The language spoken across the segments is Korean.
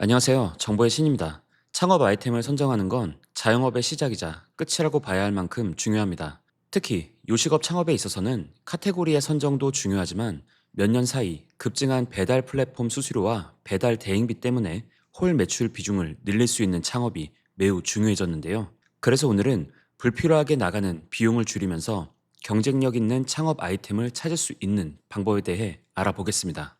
안녕하세요. 정보의 신입니다. 창업 아이템을 선정하는 건 자영업의 시작이자 끝이라고 봐야 할 만큼 중요합니다. 특히 요식업 창업에 있어서는 카테고리의 선정도 중요하지만 몇 년 사이 급증한 배달 플랫폼 수수료와 배달 대행비 때문에 홀 매출 비중을 늘릴 수 있는 창업이 매우 중요해졌는데요. 그래서 오늘은 불필요하게 나가는 비용을 줄이면서 경쟁력 있는 창업 아이템을 찾을 수 있는 방법에 대해 알아보겠습니다.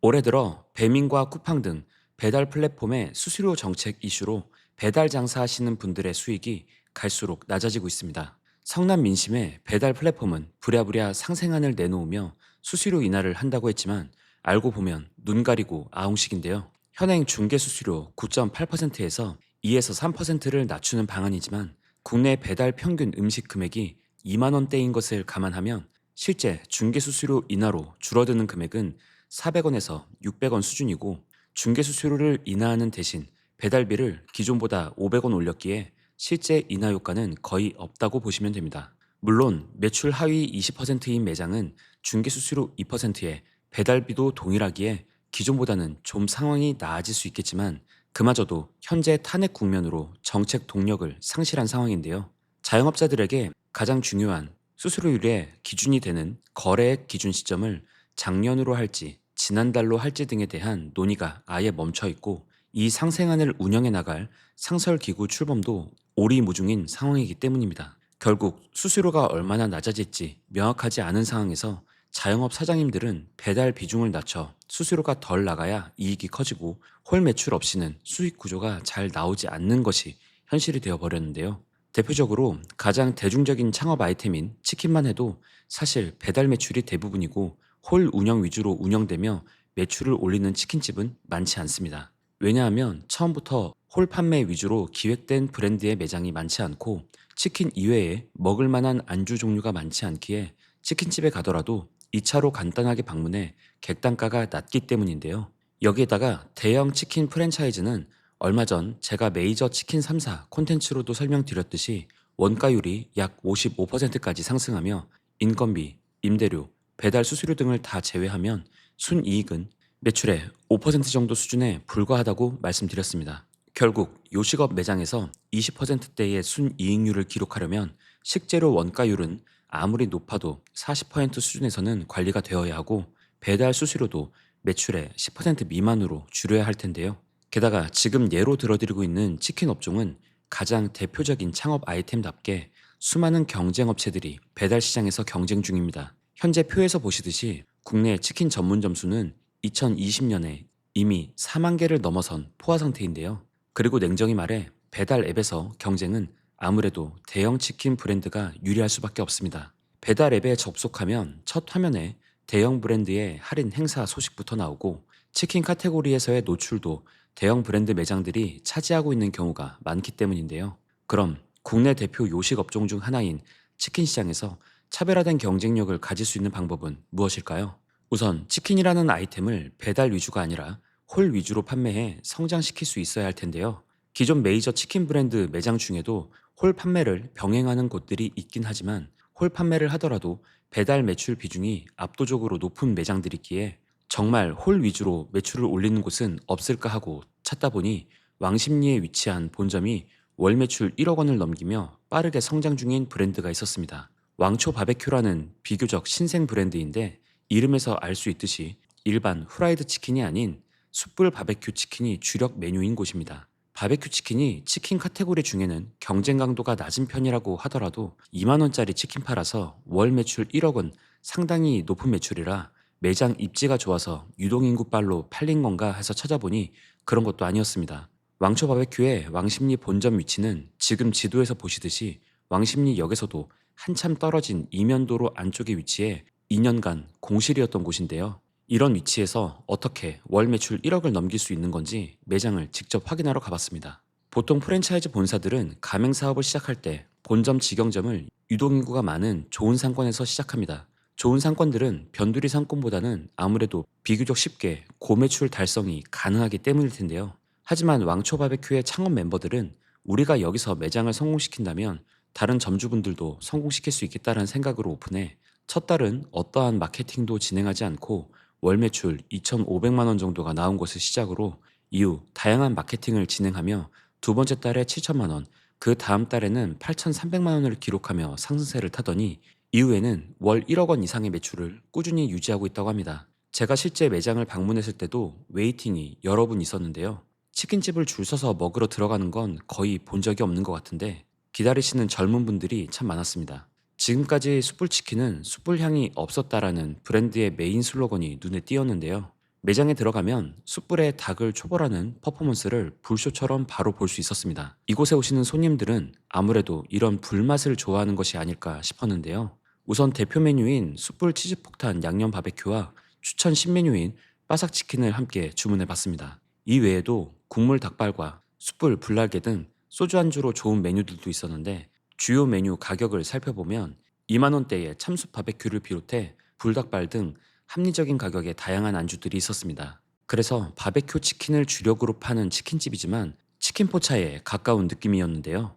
올해 들어 배민과 쿠팡 등 배달 플랫폼의 수수료 정책 이슈로 배달 장사하시는 분들의 수익이 갈수록 낮아지고 있습니다. 성남 민심의 배달 플랫폼은 부랴부랴 상생안을 내놓으며 수수료 인하를 한다고 했지만 알고 보면 눈 가리고 아웅식인데요. 현행 중개 수수료 9.8%에서 2에서 3%를 낮추는 방안이지만 국내 배달 평균 음식 금액이 2만 원대인 것을 감안하면 실제 중개 수수료 인하로 줄어드는 금액은 400원에서 600원 수준이고 중개 수수료를 인하하는 대신 배달비를 기존보다 500원 올렸기에 실제 인하 효과는 거의 없다고 보시면 됩니다. 물론 매출 하위 20%인 매장은 중개 수수료 2%에 배달비도 동일하기에 기존보다는 좀 상황이 나아질 수 있겠지만 그마저도 현재 탄핵 국면으로 정책 동력을 상실한 상황인데요. 자영업자들에게 가장 중요한 수수료율의 기준이 되는 거래액 기준 시점을 작년으로 할지 지난달로 할지 등에 대한 논의가 아예 멈춰 있고 이 상생안을 운영해 나갈 상설기구 출범도 오리무중인 상황이기 때문입니다. 결국 수수료가 얼마나 낮아질지 명확하지 않은 상황에서 자영업 사장님들은 배달 비중을 낮춰 수수료가 덜 나가야 이익이 커지고 홀 매출 없이는 수익 구조가 잘 나오지 않는 것이 현실이 되어 버렸는데요. 대표적으로 가장 대중적인 창업 아이템인 치킨만 해도 사실 배달 매출이 대부분이고 홀 운영 위주로 운영되며 매출을 올리는 치킨집은 많지 않습니다. 왜냐하면 처음부터 홀 판매 위주로 기획된 브랜드의 매장이 많지 않고 치킨 이외에 먹을 만한 안주 종류가 많지 않기에 치킨집에 가더라도 2차로 간단하게 방문해 객단가가 낮기 때문인데요. 여기에다가 대형 치킨 프랜차이즈는 얼마 전 제가 메이저 치킨 3사 콘텐츠로도 설명드렸듯이 원가율이 약 55%까지 상승하며 인건비, 임대료, 배달 수수료 등을 다 제외하면 순이익은 매출의 5% 정도 수준에 불과하다고 말씀드렸습니다. 결국 요식업 매장에서 20%대의 순이익률을 기록하려면 식재료 원가율은 아무리 높아도 40% 수준에서는 관리가 되어야 하고 배달 수수료도 매출의 10% 미만으로 줄여야 할 텐데요. 게다가 지금 예로 들어드리고 있는 치킨 업종은 가장 대표적인 창업 아이템답게 수많은 경쟁 업체들이 배달 시장에서 경쟁 중입니다. 현재 표에서 보시듯이 국내 치킨 전문점 수는 2020년에 이미 4만 개를 넘어선 포화 상태인데요. 그리고 냉정히 말해 배달 앱에서 경쟁은 아무래도 대형 치킨 브랜드가 유리할 수밖에 없습니다. 배달 앱에 접속하면 첫 화면에 대형 브랜드의 할인 행사 소식부터 나오고 치킨 카테고리에서의 노출도 대형 브랜드 매장들이 차지하고 있는 경우가 많기 때문인데요. 그럼 국내 대표 요식 업종 중 하나인 치킨 시장에서 차별화된 경쟁력을 가질 수 있는 방법은 무엇일까요? 우선 치킨이라는 아이템을 배달 위주가 아니라 홀 위주로 판매해 성장시킬 수 있어야 할 텐데요. 기존 메이저 치킨 브랜드 매장 중에도 홀 판매를 병행하는 곳들이 있긴 하지만 홀 판매를 하더라도 배달 매출 비중이 압도적으로 높은 매장들이기에 정말 홀 위주로 매출을 올리는 곳은 없을까 하고 찾다 보니 왕십리에 위치한 본점이 월 매출 1억 원을 넘기며 빠르게 성장 중인 브랜드가 있었습니다. 왕초 바베큐라는 비교적 신생 브랜드인데 이름에서 알 수 있듯이 일반 후라이드 치킨이 아닌 숯불 바베큐 치킨이 주력 메뉴인 곳입니다. 바베큐 치킨이 치킨 카테고리 중에는 경쟁 강도가 낮은 편이라고 하더라도 2만 원짜리 치킨 팔아서 월 매출 1억 원 상당히 높은 매출이라 매장 입지가 좋아서 유동인구 빨로 팔린 건가 해서 찾아보니 그런 것도 아니었습니다. 왕초 바베큐의 왕십리 본점 위치는 지금 지도에서 보시듯이 왕십리 역에서도 한참 떨어진 이면도로 안쪽에 위치해 2년간 공실이었던 곳인데요. 이런 위치에서 어떻게 월 매출 1억을 넘길 수 있는 건지 매장을 직접 확인하러 가봤습니다. 보통 프랜차이즈 본사들은 가맹 사업을 시작할 때 본점 직영점을 유동인구가 많은 좋은 상권에서 시작합니다. 좋은 상권들은 변두리 상권보다는 아무래도 비교적 쉽게 고매출 달성이 가능하기 때문일 텐데요. 하지만 왕초 바베큐의 창업 멤버들은 우리가 여기서 매장을 성공시킨다면 다른 점주분들도 성공시킬 수 있겠다는 생각으로 오픈해 첫 달은 어떠한 마케팅도 진행하지 않고 월 매출 2,500만 원 정도가 나온 것을 시작으로 이후 다양한 마케팅을 진행하며 두 번째 달에 7천만 원, 그 다음 달에는 8,300만 원을 기록하며 상승세를 타더니 이후에는 월 1억 원 이상의 매출을 꾸준히 유지하고 있다고 합니다. 제가 실제 매장을 방문했을 때도 웨이팅이 여러 분 있었는데요. 치킨집을 줄 서서 먹으러 들어가는 건 거의 본 적이 없는 것 같은데 기다리시는 젊은 분들이 참 많았습니다. 지금까지 숯불치킨은 숯불향이 없었다라는 브랜드의 메인 슬로건이 눈에 띄었는데요. 매장에 들어가면 숯불에 닭을 초벌하는 퍼포먼스를 불쇼처럼 바로 볼 수 있었습니다. 이곳에 오시는 손님들은 아무래도 이런 불맛을 좋아하는 것이 아닐까 싶었는데요. 우선 대표 메뉴인 숯불 치즈폭탄 양념 바베큐와 추천 신메뉴인 바삭치킨을 함께 주문해 봤습니다. 이 외에도 국물 닭발과 숯불 불날개 등 소주 안주로 좋은 메뉴들도 있었는데 주요 메뉴 가격을 살펴보면 2만 원대의 참숯 바베큐를 비롯해 불닭발 등 합리적인 가격의 다양한 안주들이 있었습니다. 그래서 바베큐 치킨을 주력으로 파는 치킨집이지만 치킨 포차에 가까운 느낌이었는데요.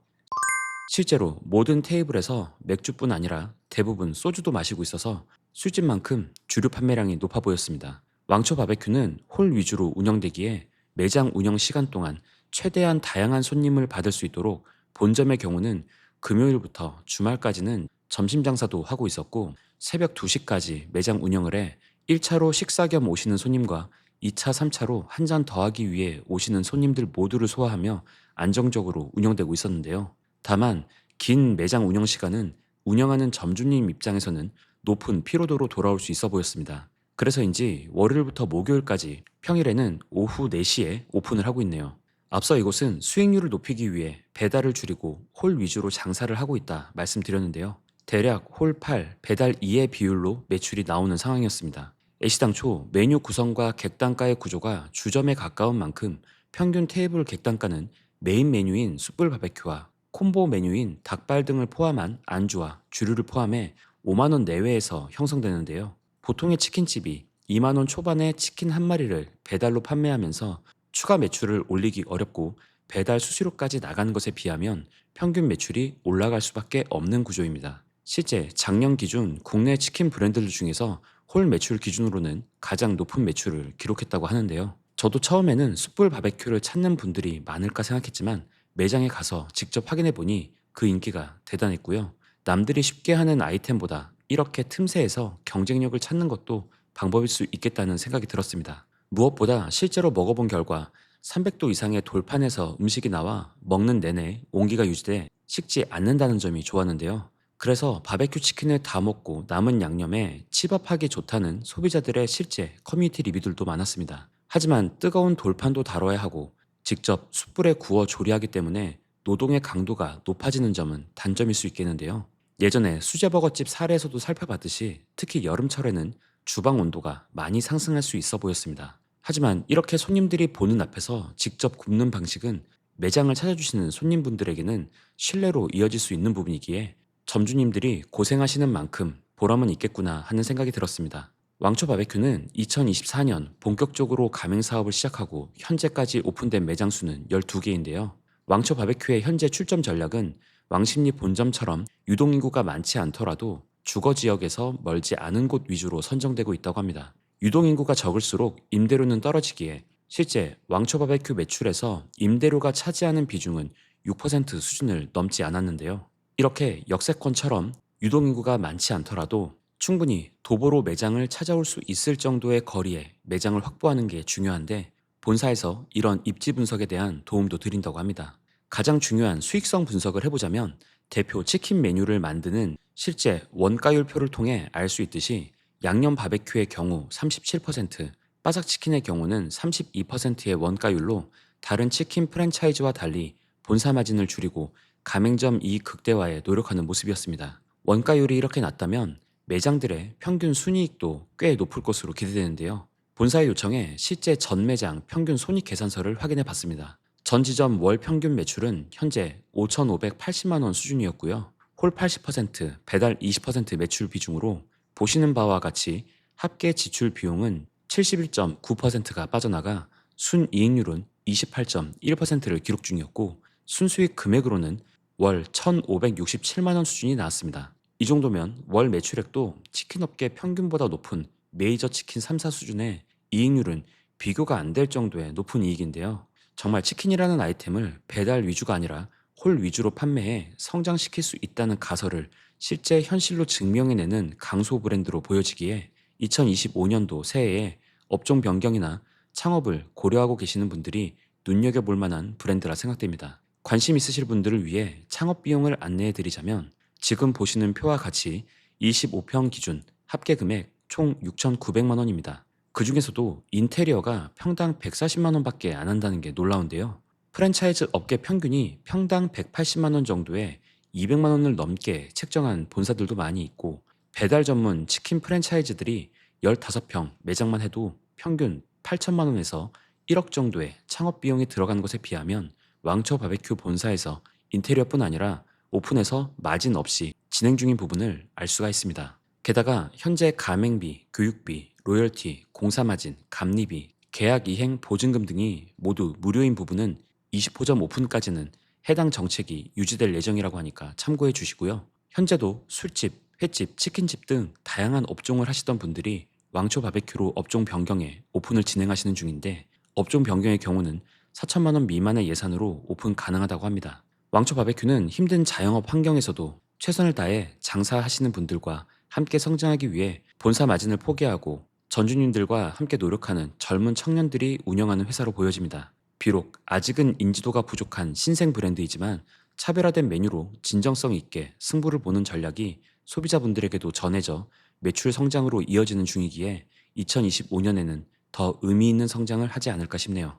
실제로 모든 테이블에서 맥주뿐 아니라 대부분 소주도 마시고 있어서 술집만큼 주류 판매량이 높아 보였습니다. 왕초 바베큐는 홀 위주로 운영되기에 매장 운영 시간 동안 최대한 다양한 손님을 받을 수 있도록 본점의 경우는 금요일부터 주말까지는 점심 장사도 하고 있었고 새벽 2시까지 매장 운영을 해 1차로 식사 겸 오시는 손님과 2차, 3차로 한 잔 더 하기 위해 오시는 손님들 모두를 소화하며 안정적으로 운영되고 있었는데요. 다만 긴 매장 운영 시간은 운영하는 점주님 입장에서는 높은 피로도로 돌아올 수 있어 보였습니다. 그래서인지 월요일부터 목요일까지 평일에는 오후 4시에 오픈을 하고 있네요. 앞서 이곳은 수익률을 높이기 위해 배달을 줄이고 홀 위주로 장사를 하고 있다 말씀드렸는데요. 대략 홀 8, 배달 2의 비율로 매출이 나오는 상황이었습니다. 애시당초 메뉴 구성과 객단가의 구조가 주점에 가까운 만큼 평균 테이블 객단가는 메인 메뉴인 숯불 바베큐와 콤보 메뉴인 닭발 등을 포함한 안주와 주류를 포함해 5만 원 내외에서 형성되는데요. 보통의 치킨집이 2만 원 초반에 치킨 한 마리를 배달로 판매하면서 추가 매출을 올리기 어렵고 배달 수수료까지 나가는 것에 비하면 평균 매출이 올라갈 수밖에 없는 구조입니다. 실제 작년 기준 국내 치킨 브랜드들 중에서 홀 매출 기준으로는 가장 높은 매출을 기록했다고 하는데요. 저도 처음에는 숯불 바베큐를 찾는 분들이 많을까 생각했지만 매장에 가서 직접 확인해 보니 그 인기가 대단했고요. 남들이 쉽게 하는 아이템보다 이렇게 틈새에서 경쟁력을 찾는 것도 방법일 수 있겠다는 생각이 들었습니다. 무엇보다 실제로 먹어본 결과 300도 이상의 돌판에서 음식이 나와 먹는 내내 온기가 유지돼 식지 않는다는 점이 좋았는데요. 그래서 바베큐 치킨을 다 먹고 남은 양념에 치밥하기 좋다는 소비자들의 실제 커뮤니티 리뷰들도 많았습니다. 하지만 뜨거운 돌판도 다뤄야 하고 직접 숯불에 구워 조리하기 때문에 노동의 강도가 높아지는 점은 단점일 수 있겠는데요. 예전에 수제버거집 사례에서도 살펴봤듯이 특히 여름철에는 주방 온도가 많이 상승할 수 있어 보였습니다. 하지만 이렇게 손님들이 보는 앞에서 직접 굽는 방식은 매장을 찾아주시는 손님분들에게는 신뢰로 이어질 수 있는 부분이기에 점주님들이 고생하시는 만큼 보람은 있겠구나 하는 생각이 들었습니다. 왕초 바베큐는 2024년 본격적으로 가맹 사업을 시작하고 현재까지 오픈된 매장 수는 12개인데요. 왕초 바베큐의 현재 출점 전략은 왕십리 본점처럼 유동인구가 많지 않더라도 주거 지역에서 멀지 않은 곳 위주로 선정되고 있다고 합니다. 유동인구가 적을수록 임대료는 떨어지기에 실제 왕초 바베큐 매출에서 임대료가 차지하는 비중은 6% 수준을 넘지 않았는데요. 이렇게 역세권처럼 유동인구가 많지 않더라도 충분히 도보로 매장을 찾아올 수 있을 정도의 거리에 매장을 확보하는 게 중요한데 본사에서 이런 입지 분석에 대한 도움도 드린다고 합니다. 가장 중요한 수익성 분석을 해보자면 대표 치킨 메뉴를 만드는 실제 원가율표를 통해 알 수 있듯이 양념 바베큐의 경우 37%, 바삭치킨의 경우는 32%의 원가율로 다른 치킨 프랜차이즈와 달리 본사 마진을 줄이고 가맹점 이익 극대화에 노력하는 모습이었습니다. 원가율이 이렇게 낮다면 매장들의 평균 순이익도 꽤 높을 것으로 기대되는데요. 본사의 요청에 실제 전 매장 평균 손익 계산서를 확인해 봤습니다. 전 지점 월 평균 매출은 현재 5,580만 원 수준이었고요. 홀 80%, 배달 20% 매출 비중으로 보시는 바와 같이 합계 지출 비용은 71.9%가 빠져나가 순이익률은 28.1%를 기록 중이었고 순수익 금액으로는 월 1,567만 원 수준이 나왔습니다. 이 정도면 월 매출액도 치킨업계 평균보다 높은 메이저 치킨 3사 수준에 이익률은 비교가 안 될 정도의 높은 이익인데요. 정말 치킨이라는 아이템을 배달 위주가 아니라 홀 위주로 판매해 성장시킬 수 있다는 가설을 실제 현실로 증명해내는 강소 브랜드로 보여지기에 2025년도 새해에 업종 변경이나 창업을 고려하고 계시는 분들이 눈여겨볼 만한 브랜드라 생각됩니다. 관심 있으실 분들을 위해 창업 비용을 안내해 드리자면 지금 보시는 표와 같이 25평 기준 합계 금액 총 6,900만 원입니다. 그 중에서도 인테리어가 평당 140만 원밖에 안 한다는 게 놀라운데요. 프랜차이즈 업계 평균이 평당 180만 원 정도에 200만 원을 넘게 책정한 본사들도 많이 있고 배달 전문 치킨 프랜차이즈들이 15평 매장만 해도 평균 8천만 원에서 1억 정도의 창업 비용이 들어간 것에 비하면 왕초 바베큐 본사에서 인테리어뿐 아니라 오픈해서 마진 없이 진행 중인 부분을 알 수가 있습니다. 게다가 현재 가맹비, 교육비, 로열티, 공사마진, 감리비, 계약 이행 보증금 등이 모두 무료인 부분은 20호점 오픈까지는 해당 정책이 유지될 예정이라고 하니까 참고해 주시고요. 현재도 술집, 횟집, 치킨집 등 다양한 업종을 하시던 분들이 왕초 바베큐로 업종 변경에 오픈을 진행하시는 중인데 업종 변경의 경우는 4천만 원 미만의 예산으로 오픈 가능하다고 합니다. 왕초 바베큐는 힘든 자영업 환경에서도 최선을 다해 장사하시는 분들과 함께 성장하기 위해 본사 마진을 포기하고 전주님들과 함께 노력하는 젊은 청년들이 운영하는 회사로 보여집니다. 비록 아직은 인지도가 부족한 신생 브랜드이지만 차별화된 메뉴로 진정성 있게 승부를 보는 전략이 소비자분들에게도 전해져 매출 성장으로 이어지는 중이기에 2025년에는 더 의미 있는 성장을 하지 않을까 싶네요.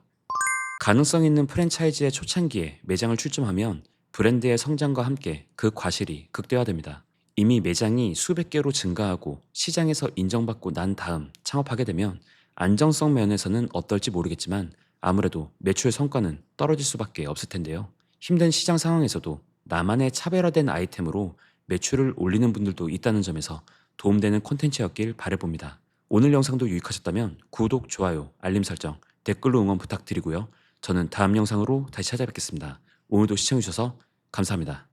가능성 있는 프랜차이즈의 초창기에 매장을 출점하면 브랜드의 성장과 함께 그 과실이 극대화됩니다. 이미 매장이 수백 개로 증가하고 시장에서 인정받고 난 다음 창업하게 되면 안정성 면에서는 어떨지 모르겠지만 아무래도 매출 성과는 떨어질 수밖에 없을 텐데요. 힘든 시장 상황에서도 나만의 차별화된 아이템으로 매출을 올리는 분들도 있다는 점에서 도움되는 콘텐츠였길 바라봅니다. 오늘 영상도 유익하셨다면 구독, 좋아요, 알림 설정, 댓글로 응원 부탁드리고요. 저는 다음 영상으로 다시 찾아뵙겠습니다. 오늘도 시청해주셔서 감사합니다.